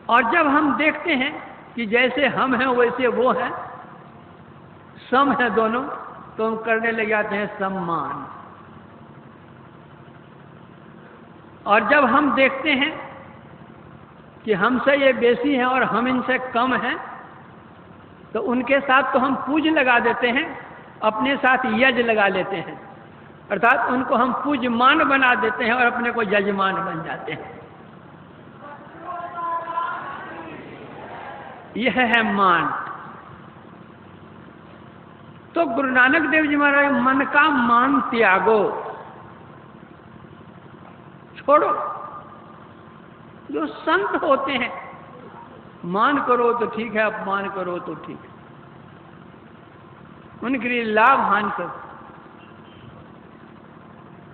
और जब हम देखते हैं कि जैसे हम हैं वैसे वो हैं, सम है दोनों, तो हम करने लग जाते हैं सम्मान। और जब हम देखते हैं कि हमसे ये बेसी हैं और हम इनसे कम हैं, तो उनके साथ तो हम पूज लगा देते हैं, अपने साथ यज लगा लेते हैं, अर्थात उनको हम पूजमान बना देते हैं और अपने को यजमान बन जाते हैं। यह है मान। तो गुरु नानक देव जी महाराज, मन का मान त्यागो, छोड़ो। जो संत होते हैं, मान करो तो ठीक है, अपमान करो तो ठीक है, उनके लिए लाभ हानि सब।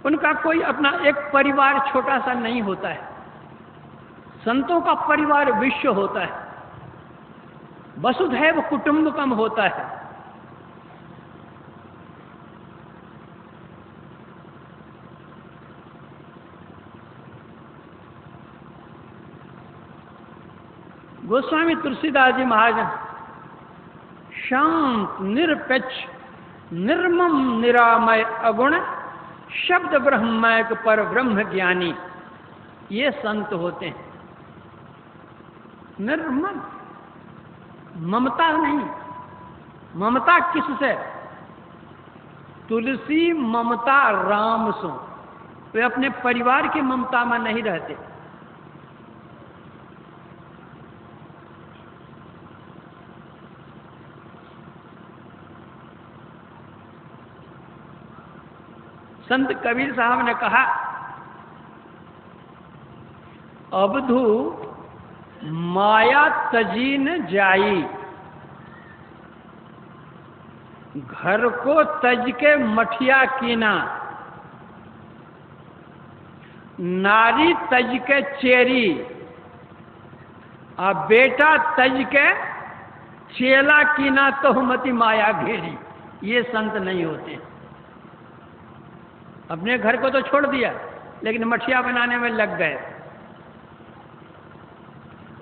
उनका कोई अपना एक परिवार छोटा सा नहीं होता है। संतों का परिवार विश्व होता है, वसुधैव कुटुंबकम होता है। गोस्वामी तुलसीदास जी महाराज शांत निरपेक्ष निर्मम निरामय अगुण शब्द ब्रह्मैक पर ब्रह्म ज्ञानी, ये संत होते हैं। निर्मम, ममता नहीं। ममता किससे? तुलसी ममता राम सो। वे अपने परिवार की ममता में नहीं रहते। संत कबीर साहब ने कहा, अबधू माया तजी न जाई, घर को तज के मठिया कीना, नारी तज के चेरी, आ बेटा तज के चेला कीना, तो मति माया घेरी। ये संत नहीं होते। अपने घर को तो छोड़ दिया, लेकिन मठिया बनाने में लग गए।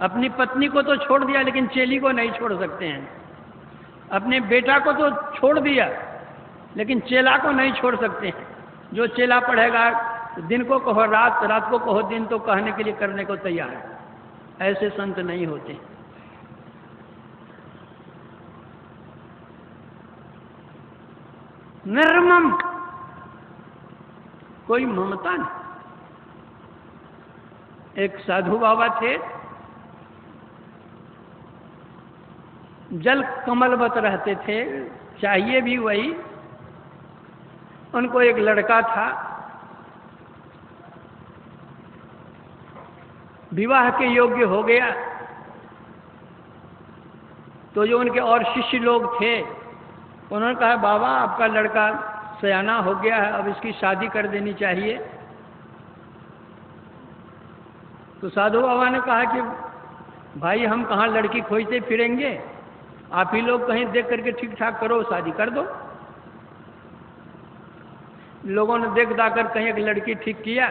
अपनी पत्नी को तो छोड़ दिया, लेकिन चेली को नहीं छोड़ सकते हैं। अपने बेटा को तो छोड़ दिया, लेकिन चेला को नहीं छोड़ सकते हैं। जो चेला पढ़ेगा, दिन को कहो रात, रात को कहो दिन, तो कहने के लिए करने को तैयार है। ऐसे संत नहीं होते। निर्मम, कोई ममता नहीं। एक साधु बाबा थे, जल कमलवत रहते थे, चाहिए भी वही। उनको एक लड़का था, विवाह के योग्य हो गया। तो जो उनके और शिष्य लोग थे, उन्होंने कहा, बाबा आपका लड़का सयाना हो गया है, अब इसकी शादी कर देनी चाहिए। तो साधु बाबा ने कहा कि भाई हम कहाँ लड़की खोजते फिरेंगे, आप ही लोग कहीं देख करके ठीक ठाक करो, शादी कर दो। लोगों ने देख दाकर कहीं एक लड़की ठीक किया,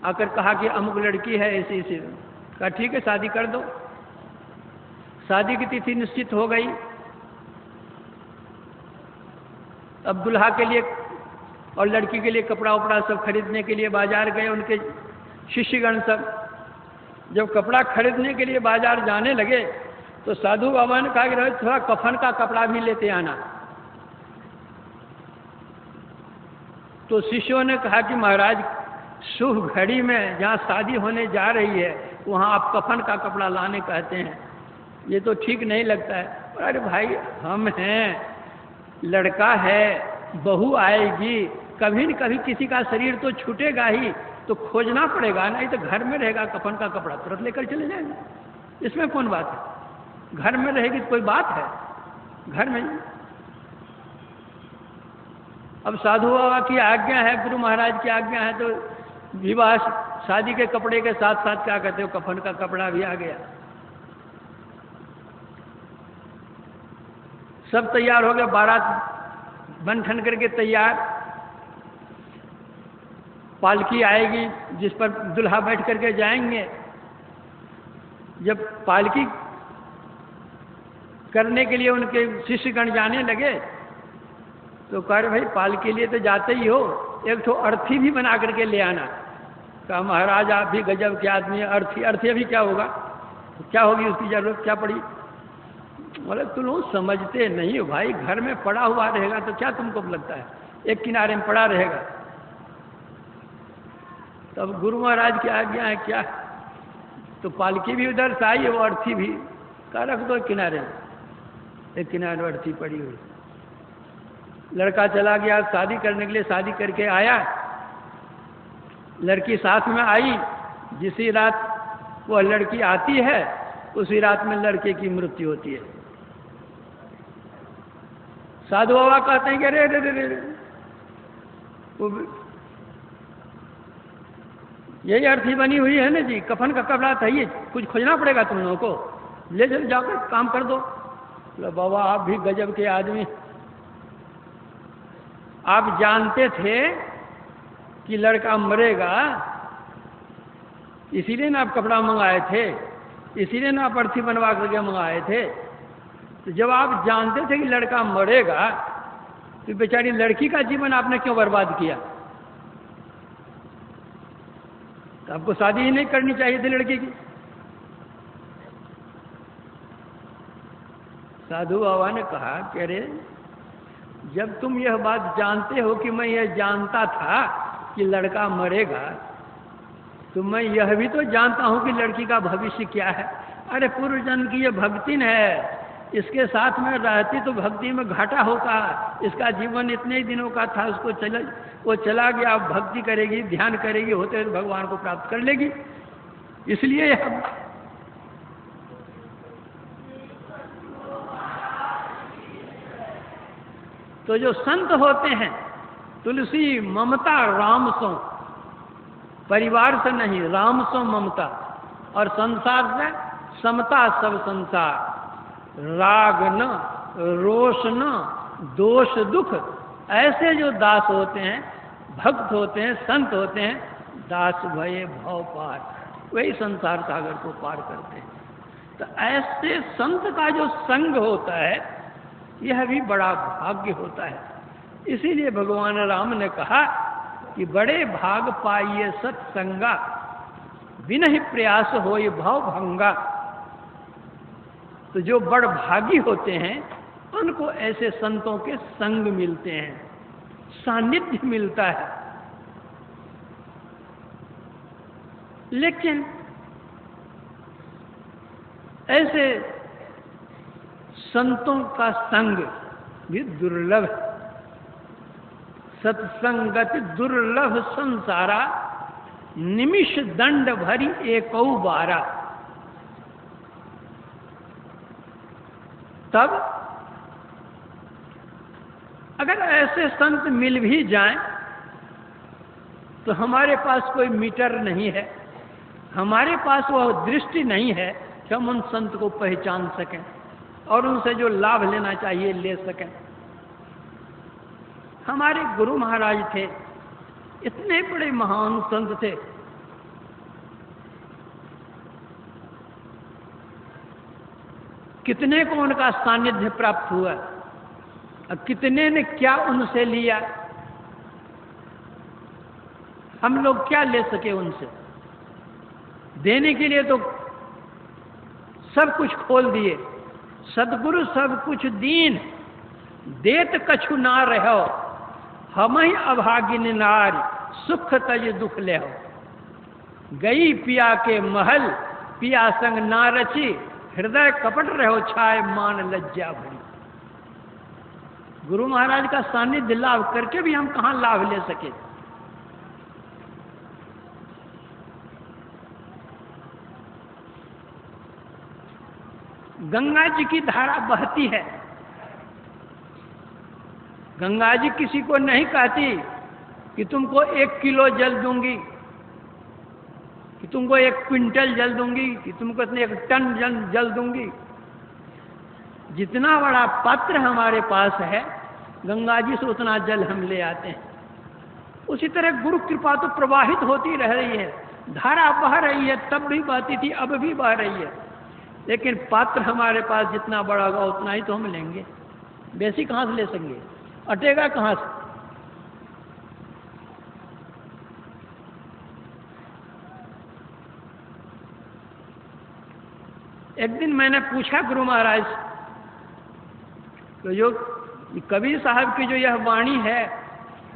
आकर कहा कि अमुक लड़की है ऐसी ऐसी। कहा ठीक है, शादी कर दो। शादी की तिथि निश्चित हो गई। अब दुल्हा के लिए और लड़की के लिए कपड़ा उपड़ा सब खरीदने के लिए बाजार गए उनके शिष्यगण सब। जब कपड़ा खरीदने के लिए बाजार जाने लगे, तो साधु बाबा ने कहा कि थोड़ा कफन का कपड़ा भी लेते आना। तो शिष्यों ने कहा कि महाराज, शुभ घड़ी में जहाँ शादी होने जा रही है, वहाँ आप कफन का कपड़ा लाने कहते हैं, ये तो ठीक नहीं लगता है। अरे भाई, हम हैं, लड़का है, बहू आएगी, कभी न कभी किसी का शरीर तो छूटेगा ही, तो खोजना पड़ेगा। नहीं तो घर में रहेगा कफन का कपड़ा, तुरंत लेकर चले जाएंगे, इसमें कौन बात है। घर में रहेगी तो कोई बात है, घर में। अब साधु बाबा की आज्ञा है, गुरु महाराज की आज्ञा है, तो विवाह शादी के कपड़े के साथ साथ क्या कहते हो, कफन का कपड़ा भी आ गया। सब तैयार हो गए, बारात बन ठन करके तैयार। पालकी आएगी जिस पर दुल्हा बैठ करके जाएंगे, जब पालकी करने के लिए उनके शिष्यगण जाने लगे तो कह रहे भाई पालकी के लिए तो जाते ही हो, एक तो अर्थी भी बना करके ले आना। कहा महाराज आप भी गजब के आदमी है, अर्थी अर्थी अभी क्या होगा, क्या होगी उसकी जरूरत क्या पड़ी। बोले तुम लोग समझते नहीं हो भाई, घर में पड़ा हुआ रहेगा तो क्या तुमको लगता है एक किनारे में पड़ा रहेगा। तब गुरु महाराज की आज्ञा है क्या, तो पालकी भी उधर से आई, वो अर्थी भी का रख दो किनारे, एक किनारे अर्थी पड़ी हुई। लड़का चला गया शादी करने के लिए, शादी करके आया, लड़की साथ में आई, जिसी रात वह लड़की आती है उसी रात में लड़के की मृत्यु होती है। साधु बाबा कहते हैं कि अरे अरे अरे यही अर्थी बनी हुई है ना जी, कफन का कपड़ा था, ये कुछ खोजना पड़ेगा तुम लोगों को, ले चल जाकर काम कर दो। बोले बाबा आप भी गजब के आदमी, आप जानते थे कि लड़का मरेगा, इसीलिए ना आप कपड़ा मंगाए थे, इसीलिए ना आप अर्थी बनवा करके मंगाए थे। तो जब आप जानते थे कि लड़का मरेगा तो बेचारी लड़की का जीवन आपने क्यों बर्बाद किया। तो आपको शादी ही नहीं करनी चाहिए थी लड़की की। साधु बाबा ने कहा कि अरे जब तुम यह बात जानते हो कि मैं यह जानता था कि लड़का मरेगा, तो मैं यह भी तो जानता हूं कि लड़की का भविष्य क्या है। अरे पूर्व जन्म की यह भक्तिन है, इसके साथ में रहती तो भक्ति में घाटा होगा, इसका जीवन इतने ही दिनों का था, उसको वो चला गया, अब भक्ति करेगी, ध्यान करेगी, होते हुए भगवान को प्राप्त कर लेगी। इसलिए हम तो जो संत होते हैं, तुलसी ममता राम सो, परिवार से नहीं, राम सो ममता, और संसार से समता सब संसार, राग न रोष न दोष दुख। ऐसे जो दास होते हैं, भक्त होते हैं, संत होते हैं, दास भये भव पार, वही संसार सागर को पार करते हैं। तो ऐसे संत का जो संग होता है यह भी बड़ा भाग्य होता है। इसीलिए भगवान राम ने कहा कि बड़े भाग पाइए सत्संगा, बिन प्रयास होय भव भंगा। तो जो बड़ भागी होते हैं उनको ऐसे संतों के संग मिलते हैं, सानिध्य मिलता है। लेकिन ऐसे संतों का संग भी दुर्लभ है। सत्संगति दुर्लभ संसारा, निमिष दंड भरी एकौ बारा। तब अगर ऐसे संत मिल भी जाएं तो हमारे पास कोई मीटर नहीं है, हमारे पास वह दृष्टि नहीं है कि हम उन संत को पहचान सकें और उनसे जो लाभ लेना चाहिए ले सकें। हमारे गुरु महाराज थे, इतने बड़े महान संत थे, कितने को उनका सानिध्य प्राप्त हुआ और कितने ने क्या उनसे लिया। हम लोग क्या ले सके उनसे, देने के लिए तो सब कुछ खोल दिए। सदगुरु सब कुछ दीन, देत कछु ना रहो, हम ही अभागिन नारी, सुख तज दुख ले हो। गई पिया के महल, पिया संग ना रची, हृदय कपट रहो छाए मान लज्जा भरी। गुरु महाराज का सानिध्य लाभ करके भी हम कहां लाभ ले सके। गंगा जी की धारा बहती है, गंगा जी किसी को नहीं कहती कि तुमको 1 किलो जल दूंगी, कि तुमको 1 क्विंटल जल दूंगी, कि तुमको इतने 1 टन जल दूंगी। जितना बड़ा पात्र हमारे पास है, गंगा जी से उतना जल हम ले आते हैं। उसी तरह गुरु कृपा तो प्रवाहित होती रह रही है, धारा बह रही है, तब भी बहती थी, अब भी बह रही है, लेकिन पात्र हमारे पास जितना बड़ा होगा उतना ही तो हम लेंगे, बेसी कहाँ से ले सकेंगे, अटेगा कहाँ से। एक दिन मैंने पूछा गुरु महाराज तो जो कबीर साहब की जो यह वाणी है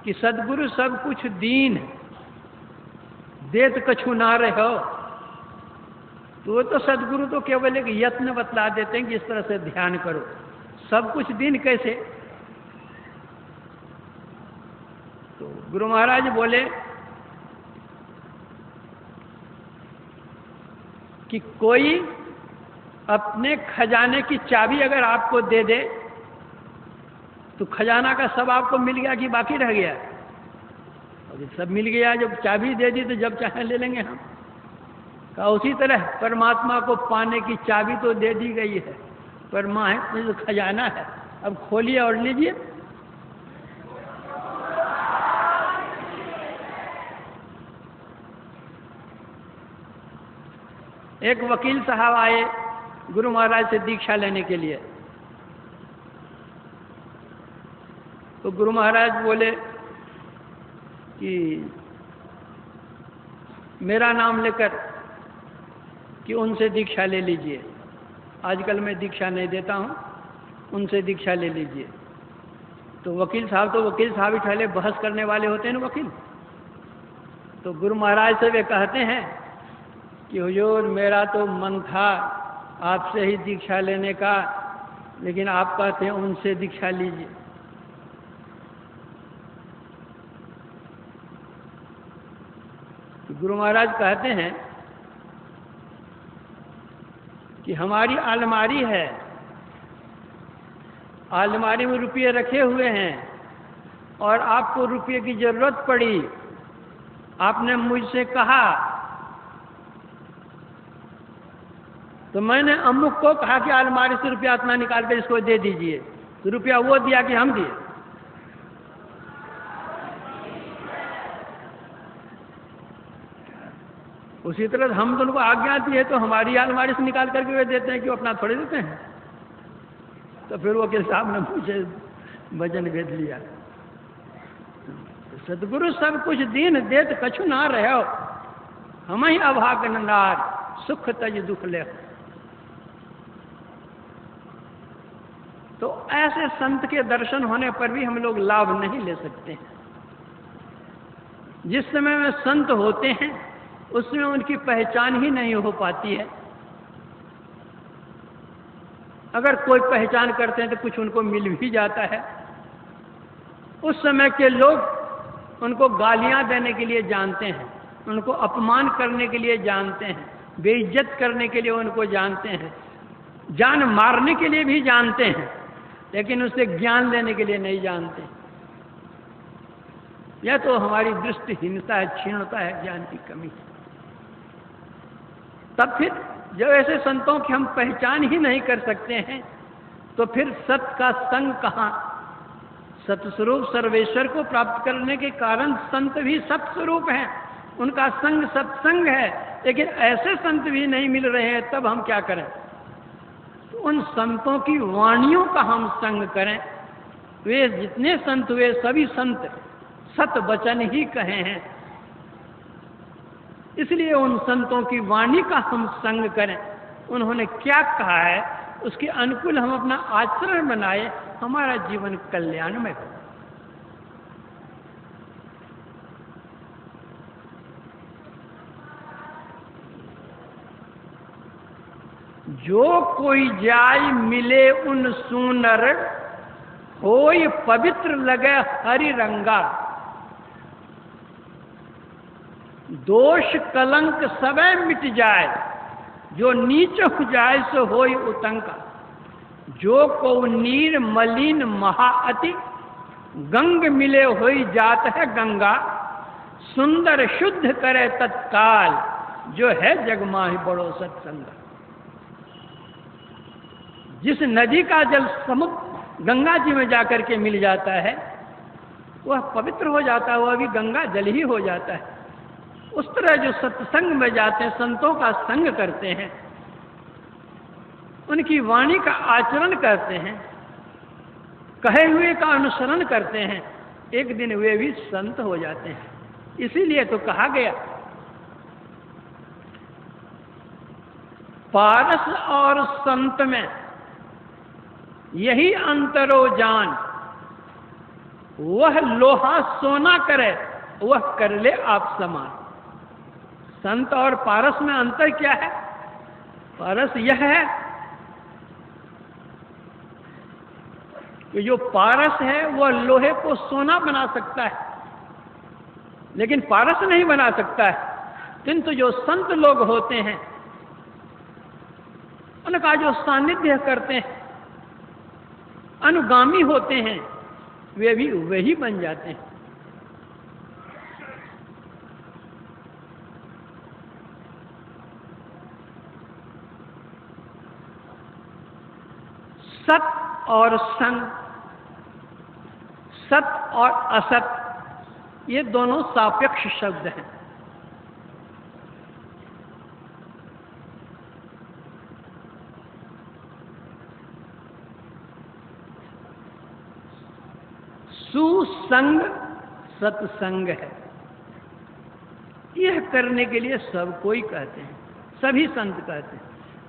कि सदगुरु सब कुछ दीन देत कछु ना रहो, तो वो तो सदगुरु तो केवल एक यत्न बतला देते हैं कि इस तरह से ध्यान करो, सब कुछ दीन कैसे। तो गुरु महाराज बोले कि कोई अपने खजाने की चाबी अगर आपको दे दे तो खजाना का सब आपको मिल गया कि बाकी रह गया, और सब मिल गया, जब चाबी दे दी तो जब चाहे ले लेंगे हम। कहा उसी तरह परमात्मा को पाने की चाबी तो दे दी गई है, परमात्मा जो खजाना है अब खोलिए और लीजिए। एक वकील साहब आए गुरु महाराज से दीक्षा लेने के लिए, तो गुरु महाराज बोले कि मेरा नाम लेकर कि उनसे दीक्षा ले लीजिए, आजकल मैं दीक्षा नहीं देता हूँ, उनसे दीक्षा ले लीजिए। तो वकील साहब ही ठहले बहस करने वाले होते हैं ना वकील। तो गुरु महाराज से वे कहते हैं कि हुजूर मेरा तो मन था आपसे ही दीक्षा लेने का, लेकिन आप कहते हैं उनसे दीक्षा लीजिए। तो गुरु महाराज कहते हैं कि हमारी अलमारी है, अलमारी में रुपये रखे हुए हैं और आपको रुपये की जरूरत पड़ी, आपने मुझसे कहा तो मैंने अमुक को कहा कि अलमारी से रुपया इतना निकाल कर इसको दे दीजिए, तो रुपया वो दिया कि हम दिए। उसी तरह हम तो उनको आज्ञा दी है तो हमारी अलमारी से निकाल करके वे देते हैं कि वो अपना थोड़े देते हैं। तो फिर वो के साहब ने मुझे भजन भेज लिया, सदगुरु सब कुछ दीन देत कछु ना रहो, हम ही अभागन नार सुख तज दुख ले। तो ऐसे संत के दर्शन होने पर भी हम लोग लाभ नहीं ले सकते हैं। जिस समय में संत होते हैं उसमें उनकी पहचान ही नहीं हो पाती है। अगर कोई पहचान करते हैं तो कुछ उनको मिल भी जाता है। उस समय के लोग उनको गालियां देने के लिए जानते हैं, उनको अपमान करने के लिए जानते हैं, बेइज्जत करने के लिए उनको जानते हैं, जान मारने के लिए भी जानते हैं, लेकिन उससे ज्ञान लेने के लिए नहीं जानते। यह तो हमारी दृष्टिहीनता है, क्षीणता है, ज्ञान की कमी। तब फिर जब ऐसे संतों की हम पहचान ही नहीं कर सकते हैं तो फिर सत का संग कहाँ। सतस्वरूप सर्वेश्वर को प्राप्त करने के कारण संत भी सतस्वरूप हैं, उनका संग सत्संग है, लेकिन ऐसे संत भी नहीं मिल रहे हैं, तब हम क्या करें। तो उन संतों की वाणियों का हम संग करें। वे जितने संत हुए सभी संत सत वचन ही कहे हैं, इसलिए उन संतों की वाणी का हम संग करें। उन्होंने क्या कहा है उसके अनुकूल हम अपना आचरण बनाए, हमारा जीवन कल्याणमय हो। जो कोई जाय मिले उन सुनर, होय पवित्र लगे हरि रंगा। दोष कलंक सबे मिट जाए, जो नीच हो जाए सो होय उतंका। जो को नीर मलिन महाअति, गंग मिले होई जात है गंगा। सुंदर शुद्ध करे तत्काल, जो है जगमाहि बड़ो सत्संग। जिस नदी का जल समुद्र गंगा जी में जाकर के मिल जाता है वह पवित्र हो जाता है, वह भी गंगा जल ही हो जाता है। उस तरह जो सत्संग में जाते हैं, संतों का संग करते हैं, उनकी वाणी का आचरण करते हैं, कहे हुए का अनुसरण करते हैं, एक दिन वे भी संत हो जाते हैं। इसीलिए तो कहा गया, पारस और संत में यही अंतरो जान, वह लोहा सोना करे वह कर ले आप समान। संत और पारस में अंतर क्या है? पारस यह है कि जो पारस है वह लोहे को सोना बना सकता है, लेकिन पारस नहीं बना सकता है। किंतु जो संत लोग होते हैं, उनका जो सानिध्य करते हैं, अनुगामी होते हैं, वे भी वही बन जाते हैं। सत और संग, सत और असत, ये दोनों सापेक्ष शब्द हैं। सुसंग सत्संग है। यह करने के लिए सब कोई कहते हैं, सभी संत कहते हैं,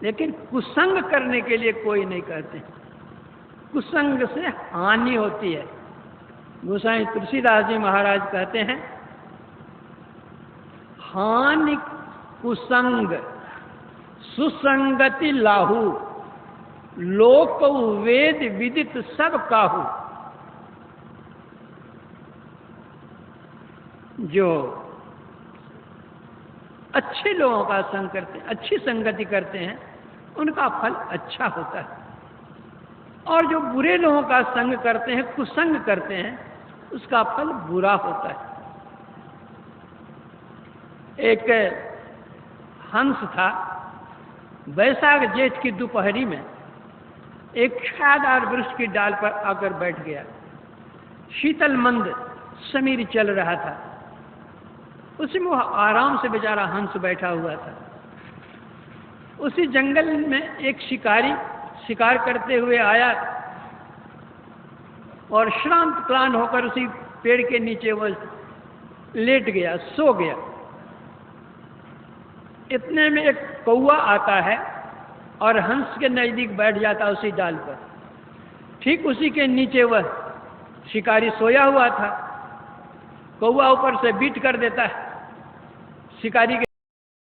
लेकिन कुसंग करने के लिए कोई नहीं कहते। कुसंग से हानि होती है। गोसाई तुलसीदास जी महाराज कहते हैं, हानि कुसंग सुसंगति लाहू, लोक वेद विदित सब काहू। जो अच्छे लोगों का संग करते हैं, अच्छी संगति करते हैं, उनका फल अच्छा होता है। और जो बुरे लोगों का संग करते हैं, कुसंग करते हैं, उसका फल बुरा होता है। एक हंस था, वैशाख जेठ की दोपहरी में एक छायादार वृक्ष की डाल पर आकर बैठ गया। शीतल मंद समीर चल रहा था, उसमें वह आराम से बेचारा हंस बैठा हुआ था। उसी जंगल में एक शिकारी शिकार करते हुए आया और श्रांत क्लांत होकर उसी पेड़ के नीचे वह लेट गया, सो गया। इतने में एक कौवा आता है और हंस के नजदीक बैठ जाता उसी डाल पर। ठीक उसी के नीचे वह शिकारी सोया हुआ था। कौवा ऊपर से बीट कर देता है शिकारी के